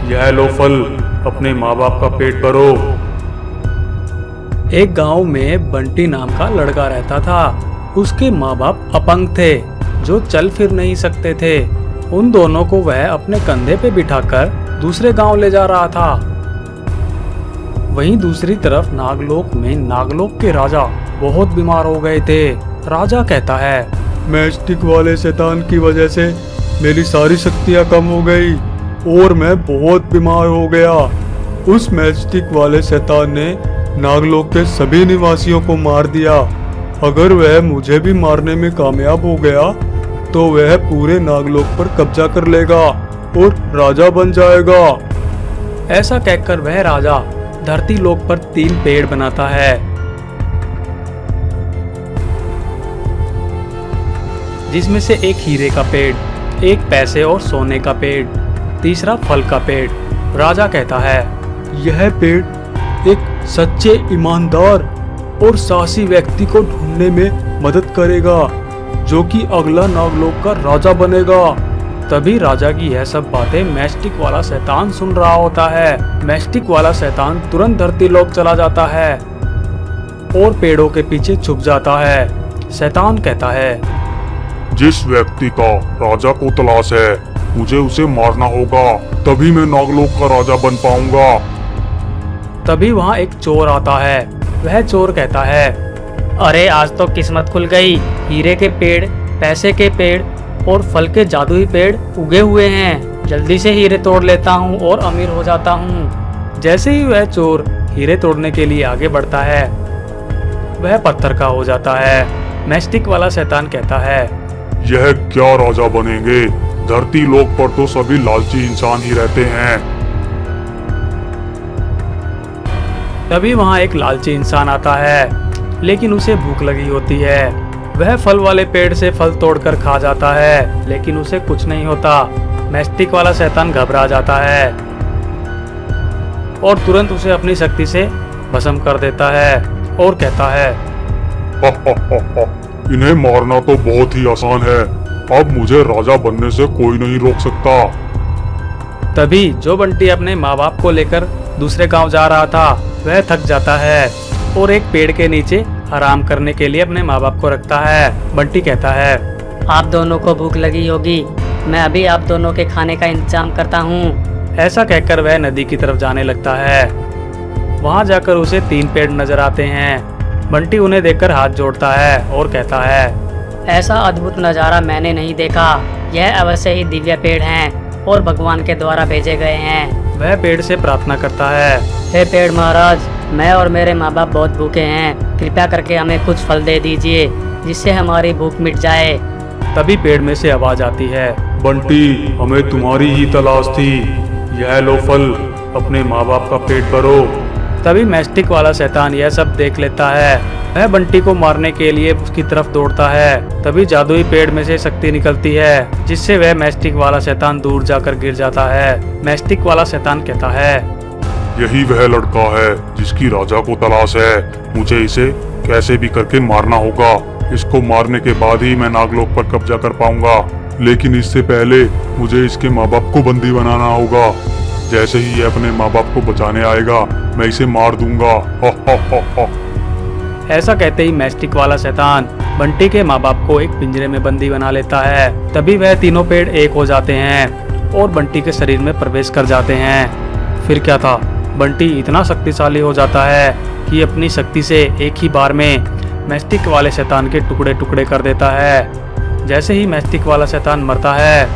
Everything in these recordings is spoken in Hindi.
यह लो फल, अपने माँ बाप का पेट भरो। एक गांव में बंटी नाम का लड़का रहता था। उसके माँ बाप अपंग थे, जो चल फिर नहीं सकते थे। उन दोनों को वह अपने कंधे पे बिठाकर दूसरे गांव ले जा रहा था। वहीं दूसरी तरफ नागलोक में नागलोक के राजा बहुत बीमार हो गए थे। राजा कहता है, मैस्टिक वाले शैतान की वजह से मेरी सारी शक्तियाँ कम हो गई और मैं बहुत बीमार हो गया। उस मैस्टिक वाले शैतान ने नागलोक के सभी निवासियों को मार दिया। अगर वह मुझे भी मारने में कामयाब हो गया तो वह पूरे नागलोक पर कब्जा कर लेगा और राजा बन जाएगा। ऐसा कहकर वह राजा धरती लोक पर 3 पेड़ बनाता है, जिसमें से एक हीरे का पेड़, एक पैसे और सोने का पेड़, तीसरा फल का पेड़। राजा कहता है, यह पेड़ एक सच्चे, ईमानदार और साहसी व्यक्ति को ढूंढने में मदद करेगा, जो कि अगला नागलोक का राजा बनेगा। तभी राजा की यह सब बातें मैस्टिक वाला शैतान सुन रहा होता है। मैस्टिक वाला शैतान तुरंत धरती लोक चला जाता है और पेड़ों के पीछे छुप जाता है। शैतान कहता है, जिस व्यक्ति का राजा को तलाश है, मुझे उसे मारना होगा, तभी मैं नागलोक का राजा बन पाऊंगा। तभी वहाँ एक चोर आता है। वह चोर कहता है, अरे आज तो किस्मत खुल गई। हीरे के पेड़, पैसे के पेड़ और फल के जादुई पेड़ उगे हुए हैं। जल्दी से हीरे तोड़ लेता हूँ और अमीर हो जाता हूँ। जैसे ही वह चोर हीरे तोड़ने के लिए आगे बढ़ता है, वह पत्थर का हो जाता है। मैस्टिक वाला शैतान कहता है, यह क्या राजा बनेंगे? धरती लोक पर तो सभी लालची इंसान ही रहते हैं। तभी वहाँ एक लालची इंसान आता है, लेकिन उसे भूख लगी होती है। वह फल वाले पेड़ से फल तोड़कर खा जाता है, लेकिन उसे कुछ नहीं होता। मैस्टिक वाला शैतान घबरा जाता है और तुरंत उसे अपनी शक्ति से भस्म कर देता है और कहता है, इन्हें मारना तो बहुत ही आसान है। अब मुझे राजा बनने से कोई नहीं रोक सकता। तभी जो बंटी अपने माँ बाप को लेकर दूसरे गांव जा रहा था, वह थक जाता है और एक पेड़ के नीचे आराम करने के लिए अपने माँ बाप को रखता है। बंटी कहता है, आप दोनों को भूख लगी होगी, मैं अभी आप दोनों के खाने का इंतजाम करता हूँ। ऐसा कहकर वह नदी की तरफ जाने लगता है। वहाँ जाकर उसे 3 पेड़ नजर आते हैं। बंटी उन्हें देखकर हाथ जोड़ता है और कहता है, ऐसा अद्भुत नज़ारा मैंने नहीं देखा। यह अवश्य ही दिव्य पेड़ हैं और भगवान के द्वारा भेजे गए हैं। वह पेड़ से प्रार्थना करता है, हे पेड़ महाराज, मैं और मेरे माँ बाप बहुत भूखे हैं। कृपया करके हमें कुछ फल दे दीजिए, जिससे हमारी भूख मिट जाए। तभी पेड़ में से आवाज आती है, बंटी, हमें तुम्हारी ही तलाश थी। यह लो फल, अपने माँ बाप का पेट भरो। तभी मैस्टिक वाला शैतान यह सब देख लेता है। वह बंटी को मारने के लिए उसकी तरफ दौड़ता है। तभी जादुई पेड़ में से शक्ति निकलती है, जिससे वह मैस्टिक वाला शैतान दूर जाकर गिर जाता है। मैस्टिक वाला शैतान कहता है, यही वह लड़का है जिसकी राजा को तलाश है। मुझे इसे कैसे भी करके मारना होगा। इसको मारने के बाद ही मैं नागलोक पर कब्जा कर पाऊंगा, लेकिन इससे पहले मुझे इसके माँ बाप को बंदी बनाना होगा। जैसे ही ये अपने माँ बाप को बचाने आएगा, मैं इसे मार दूंगा। ऐसा कहते ही मैस्टिक वाला शैतान बंटी के माँ बाप को एक पिंजरे में बंदी बना लेता है। तभी वह तीनों पेड़ एक हो जाते हैं और बंटी के शरीर में प्रवेश कर जाते हैं। फिर क्या था, बंटी इतना शक्तिशाली हो जाता है कि अपनी शक्ति से एक ही बार में मैस्टिक वाले शैतान के टुकड़े टुकड़े कर देता है। जैसे ही मैस्टिक वाला शैतान मरता है,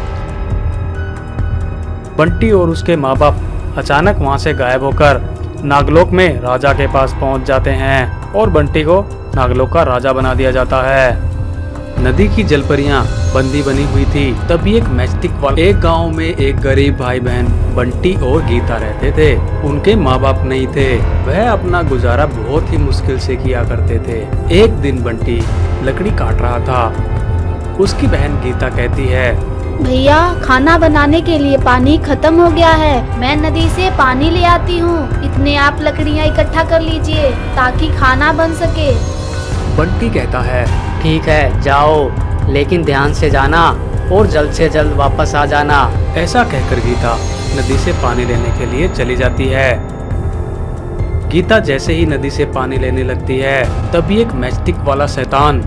बंटी और उसके माँ बाप अचानक वहां से गायब होकर नागलोक में राजा के पास पहुंच जाते हैं और बंटी को नागलोक का राजा बना दिया जाता है। नदी की जलपरियां बंदी बनी हुई थी। तभी एक मैस्टिक वाला एक गांव में एक गरीब भाई बहन बंटी और गीता रहते थे। उनके माँ बाप नहीं थे। वह अपना गुजारा बहुत ही मुश्किल से किया करते थे। एक दिन बंटी लकड़ी काट रहा था। उसकी बहन गीता कहती है, भैया, खाना बनाने के लिए पानी खत्म हो गया है। मैं नदी से पानी ले आती हूँ। इतने आप लकड़ियाँ इकट्ठा कर लीजिए ताकि खाना बन सके। बंटी कहता है, ठीक है, जाओ, लेकिन ध्यान से जाना और जल्द से जल्द वापस आ जाना। ऐसा कहकर गीता नदी से पानी लेने के लिए चली जाती है। गीता जैसे ही नदी से पानी लेने लगती है, तभी एक मैचस्टिक वाला शैतान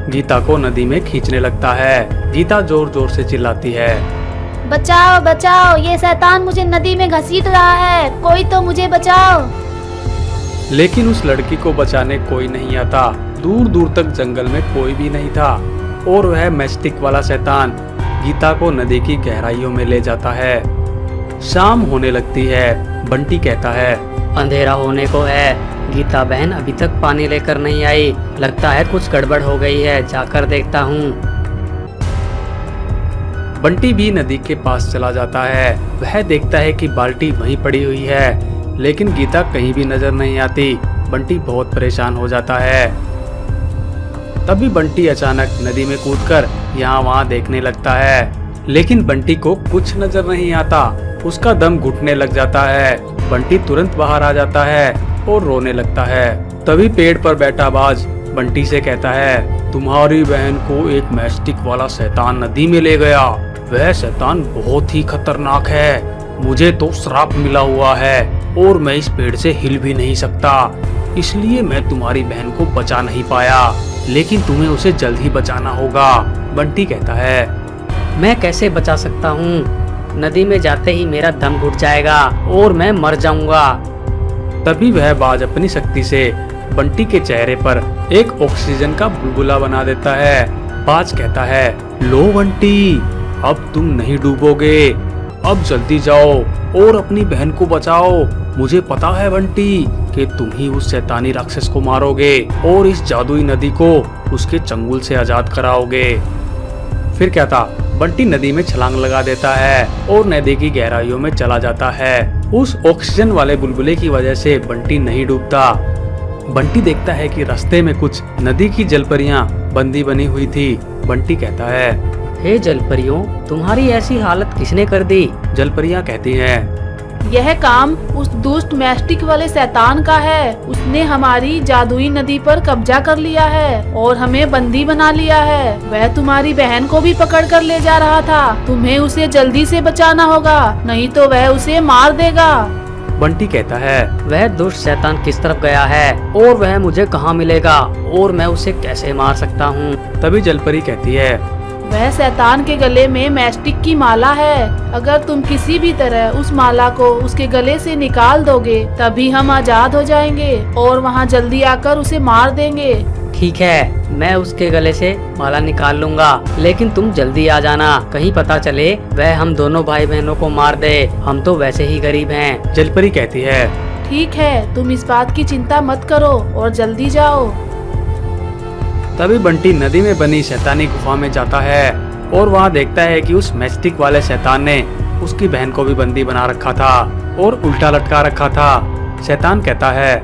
गीता को नदी में खींचने लगता है। गीता जोर जोर से चिल्लाती है, बचाओ बचाओ, ये शैतान मुझे नदी में घसीट रहा है, कोई तो मुझे बचाओ। लेकिन उस लड़की को बचाने कोई नहीं आता। दूर दूर तक जंगल में कोई भी नहीं था और वह मैचस्टिक वाला शैतान गीता को नदी की गहराइयों में ले जाता है। शाम होने लगती है। बंटी कहता है, अंधेरा होने को है, गीता बहन अभी तक पानी लेकर नहीं आई, लगता है कुछ गड़बड़ हो गई है, जाकर देखता हूँ। बंटी भी नदी के पास चला जाता है। वह देखता है कि बाल्टी वहीं पड़ी हुई है, लेकिन गीता कहीं भी नजर नहीं आती। बंटी बहुत परेशान हो जाता है। तभी बंटी अचानक नदी में कूदकर यहाँ वहाँ देखने लगता है, लेकिन बंटी को कुछ नजर नहीं आता। उसका दम घुटने लग जाता है। बंटी तुरंत बाहर आ जाता है और रोने लगता है। तभी पेड़ पर बैठा बाज बंटी से कहता है, तुम्हारी बहन को एक मैचस्टिक वाला शैतान नदी में ले गया। वह शैतान बहुत ही खतरनाक है। मुझे तो श्राप मिला हुआ है और मैं इस पेड़ से हिल भी नहीं सकता, इसलिए मैं तुम्हारी बहन को बचा नहीं पाया, लेकिन तुम्हें उसे जल्द ही बचाना होगा। बंटी कहता है, मैं कैसे बचा सकता हूँ? नदी में जाते ही मेरा दम घुट जाएगा और मैं मर जाऊंगा। तभी वह बाज अपनी शक्ति से बंटी के चेहरे पर एक ऑक्सीजन का बुलबुला बना देता है। बाज कहता है, लो बंटी, अब तुम नहीं डूबोगे, अब जल्दी जाओ और अपनी बहन को बचाओ। मुझे पता है बंटी कि तुम ही उस शैतानी राक्षस को मारोगे और इस जादुई नदी को उसके चंगुल से आजाद कराओगे। फिर क्या था, बंटी नदी में छलांग लगा देता है और नदी की गहराइयों में चला जाता है। उस ऑक्सीजन वाले बुलबुले की वजह से बंटी नहीं डूबता। बंटी देखता है कि रास्ते में कुछ नदी की जलपरियां बंदी बनी हुई थी। बंटी कहता है, हे जलपरियों, तुम्हारी ऐसी हालत किसने कर दी? जलपरियां कहती हैं, यह काम उस दुष्ट मैचस्टिक वाले शैतान का है। उसने हमारी जादुई नदी पर कब्जा कर लिया है और हमें बंदी बना लिया है। वह तुम्हारी बहन को भी पकड़ कर ले जा रहा था। तुम्हें उसे जल्दी से बचाना होगा, नहीं तो वह उसे मार देगा। बंटी कहता है, वह दुष्ट शैतान किस तरफ गया है और वह मुझे कहाँ मिलेगा और मैं उसे कैसे मार सकता हूँ? तभी जलपरी कहती है, वह शैतान के गले में मैचस्टिक की माला है। अगर तुम किसी भी तरह उस माला को उसके गले से निकाल दोगे, तभी हम आजाद हो जाएंगे और वहाँ जल्दी आकर उसे मार देंगे। ठीक है, मैं उसके गले से माला निकाल लूंगा, लेकिन तुम जल्दी आ जाना, कहीं पता चले वह हम दोनों भाई बहनों को मार दे। हम तो वैसे ही गरीब हैं। जलपरी कहती है, ठीक है, तुम इस बात की चिंता मत करो और जल्दी जाओ। तभी बंटी नदी में बनी शैतानी गुफा में जाता है और वहाँ देखता है कि उस मैचस्टिक वाले शैतान ने उसकी बहन को भी बंदी बना रखा था और उल्टा लटका रखा था। शैतान कहता है,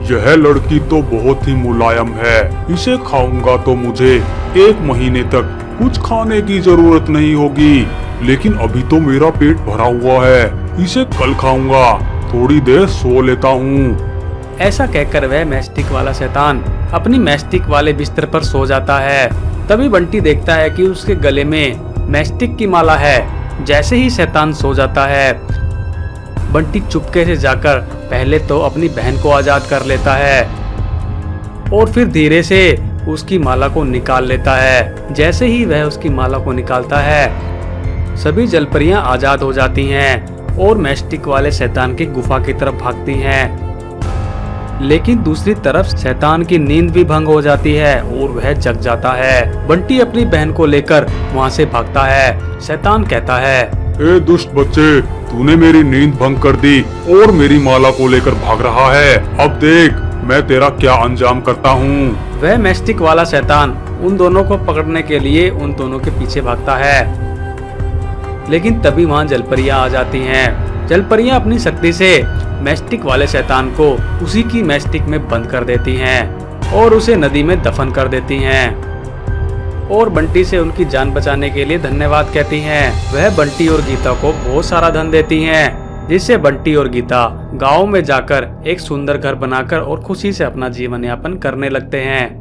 यह लड़की तो बहुत ही मुलायम है, इसे खाऊंगा तो मुझे 1 महीने तक कुछ खाने की जरूरत नहीं होगी, लेकिन अभी तो मेरा पेट भरा हुआ है, इसे कल खाऊंगा, थोड़ी देर सो लेता हूँ। ऐसा कहकर वह मैचस्टिक वाला शैतान अपनी मैचस्टिक वाले बिस्तर पर सो जाता है। तभी बंटी देखता है कि उसके गले में मैचस्टिक की माला है। जैसे ही शैतान सो जाता है, बंटी चुपके से जाकर पहले तो अपनी बहन को आजाद कर लेता है और फिर धीरे से उसकी माला को निकाल लेता है। जैसे ही वह उसकी माला को निकालता है, सभी जलपरियां आजाद हो जाती हैं और मैचस्टिक वाले शैतान की गुफा की तरफ भागती हैं। लेकिन दूसरी तरफ शैतान की नींद भी भंग हो जाती है और वह जग जाता है। बंटी अपनी बहन को लेकर वहाँ से भागता है। शैतान कहता है, ए दुष्ट बच्चे, तूने मेरी नींद भंग कर दी और मेरी माला को लेकर भाग रहा है। अब देख मैं तेरा क्या अंजाम करता हूँ। वह मैचस्टिक वाला शैतान उन दोनों को पकड़ने के लिए उन दोनों के पीछे भागता है, लेकिन तभी वहाँ जलपरियां आ जाती हैं। जलपरियां अपनी शक्ति से मैचस्टिक वाले शैतान को उसी की मैचस्टिक में बंद कर देती हैं और उसे नदी में दफन कर देती हैं और बंटी से उनकी जान बचाने के लिए धन्यवाद कहती हैं। वह बंटी और गीता को बहुत सारा धन देती हैं, जिससे बंटी और गीता गांव में जाकर एक सुंदर घर बनाकर और खुशी से अपना जीवन यापन करने लगते हैं।